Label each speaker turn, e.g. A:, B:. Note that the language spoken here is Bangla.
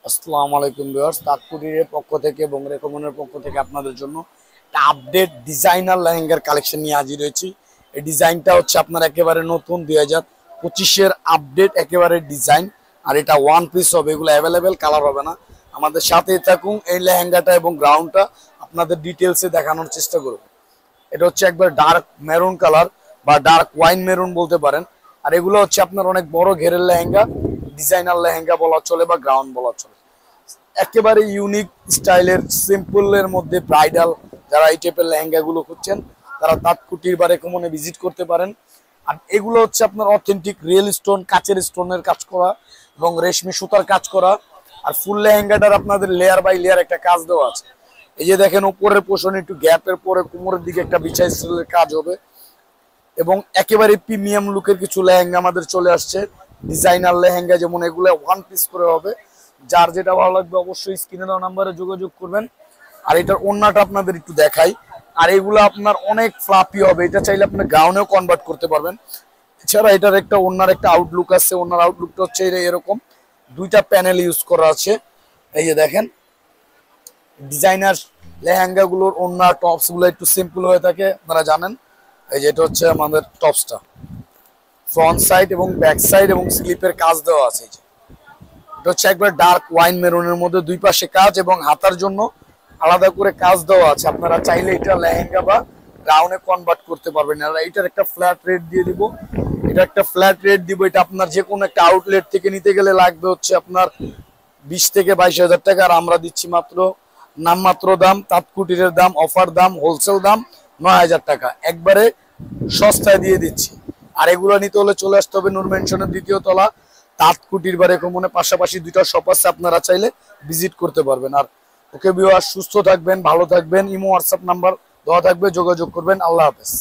A: আসসালামু আলাইকুম ভিউয়ার্স, তাজকুটিরের পক্ষ থেকে এবং রেকমনের পক্ষ থেকে আপনাদের জন্য একটা আপডেট ডিজাইনার লেহেঙ্গার কালেকশন নিয়ে হাজির হয়েছি। এই ডিজাইনটা হচ্ছে আপনার একেবারে নতুন 2025-এর আপডেট একেবারে ডিজাইন। আর এটা ওয়ান পিস হবে, এগুলো অ্যাভেলেবেল, কালার হবে না। আমাদের সাথেই থাকুন, এই লেহেঙ্গাটা এবং গ্রাউন্ডটা আপনাদের ডিটেলসে দেখানোর চেষ্টা করব। এটা হচ্ছে একবার ডার্ক মেরুন কালার বা ডার্ক ওয়াইন মেরুন বলতে পারেন। আর এগুলো হচ্ছে আপনার অনেক বড় ঘেরের লেহেঙ্গা, ডিজাইনার লেহেঙ্গা বলা চলে বা গ্রাউন্ড বলা চলে। একেবারে ইউনিক স্টাইলের সিম্পলের মধ্যে ব্রাইডাল যারা এই টাইপের লেহেঙ্গাগুলো খুঁজছেন তারা তাঁতকুটির বা রেকমনে ভিজিট করতে পারেন। আর এগুলো হচ্ছে আপনার অথেন্টিক রিয়েল স্টোন, কাচের স্টোনের কাজ করা এবং রেশমি সুতার কাজ করা। আর ফুল লেহেঙ্গাটার আপনাদের লেয়ার বাই লেয়ার একটা কাজ দেওয়া আছে। এই যে দেখেন, উপরের পোর্শন একটু গ্যাপের পরে কোমরের দিকে একটা বিছাই স্টাইলের কাজ হবে এবং একেবারে প্রিমিয়াম লুকের কিছু লেহেঙ্গা আমাদের চলে আসছে। ডিজাইনার লেহেঙ্গা যেমন এগুলো ওয়ান পিস করে হবে। যার যেটা ভালো লাগবে অবশ্যই স্ক্রিনে দেওয়া নাম্বারে যোগাযোগ করবেন। আর এটার ওড়নাটা আপনাদের একটু দেখাই। আর এগুলো আপনার অনেক ফ্লাপি হবে, এটা চাইলে আপনি গাউনেও কনভার্ট করতে পারবেন। এছাড়া এটার একটা ওড়নার একটা আউটলুক আছে, ওড়নার আউটলুকটা হচ্ছে এরকম দুইটা প্যানেল ইউজ করা আছে। এই যে দেখেন, ডিজাইনার লেহেঙ্গাগুলোর ওড়না টপস গুলো একটু সিম্পল হয়ে থাকে, আপনারা জানেন। এই যে এটা হচ্ছে আমাদের টপসটা, ফ্রন্ট সাইড এবং ব্যাক সাইড এবং স্লিপের কাজ দেওয়া আছে। এই যে এটা হচ্ছে একবার ডার্ক ওয়াইন মেরুনের মধ্যে দুই পাশে কাজ এবং হাতার জন্য আলাদা করে কাজ দেওয়া আছে। আপনারা চাইলে এটা লেহেঙ্গা বা গাউনে কনভার্ট করতে পারবেন। আর এটার একটা ফ্ল্যাট রেট দিয়ে দিব, এটা একটা ফ্ল্যাট রেট দিব। এটা আপনার যে কোনো একটা আউটলেট থেকে নিতে গেলে লাগবে হচ্ছে আপনার 20 থেকে 22 হাজার টাকা। আর আমরা দিচ্ছি মাত্র নামমাত্র দাম, তাঁতকুটিরের দাম, অফার দাম, হোলসেল দাম 9,000 টাকা, একবারে সস্তায় দিয়ে দিচ্ছি। আর এগুলো নিতে হলে চলে আসতে হবে নূর মেনশনের 2য় তলা, তাঁতকুটির বা রেকমনের পাশাপাশি দুইটা শপ আছে, আপনারা চাইলে ভিজিট করতে পারবেন। আর ওকে ভিউয়ার্স, সুস্থ থাকবেন, ভালো থাকবেন। ইমো হোয়াটসঅ্যাপ নাম্বার দেওয়া থাকবে, যোগাযোগ করবেন। আল্লাহ হাফেজ।